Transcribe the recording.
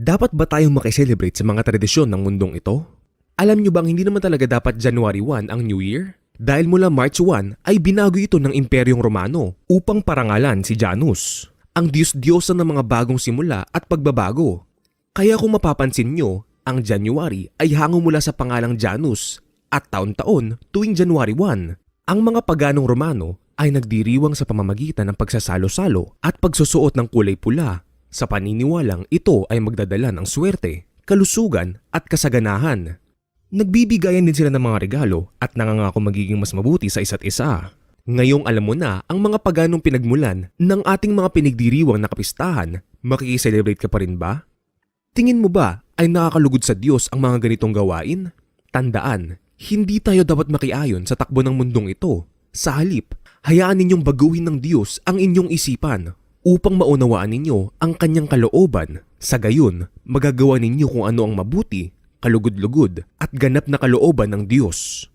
Dapat ba tayong makiselebrate sa mga tradisyon ng mundong ito? Alam nyo bang hindi naman talaga dapat January 1 ang New Year? Dahil mula March 1 ay binago ito ng Imperyong Romano upang parangalan si Janus, ang Diyos-Diyosa ng mga bagong simula at pagbabago. Kaya kung mapapansin nyo, ang January ay hango mula sa pangalang Janus at taon-taon tuwing January 1. Ang mga paganong Romano ay nagdiriwang sa pamamagitan ng pagsasalo-salo at pagsusuot ng kulay pula sa paniniwalang ito ay magdadala ng swerte, kalusugan at kasaganahan. Nagbibigayan din sila ng mga regalo at nangangako magiging mas mabuti sa isa't isa. Ngayong alam mo na ang mga paganong pinagmulan ng ating mga pinagdiriwang na kapistahan, makikiselebrate ka pa rin ba? Tingin mo ba ay nakakalugod sa Diyos ang mga ganitong gawain? Tandaan, hindi tayo dapat makiayon sa takbo ng mundong ito. Sa halip, hayaan ninyong baguhin ng Diyos ang inyong isipan upang maunawaan ninyo ang kanyang kalooban. Sa gayon, magagawa ninyo kung ano ang mabuti, kalugod-lugod at ganap na kalooban ng Diyos.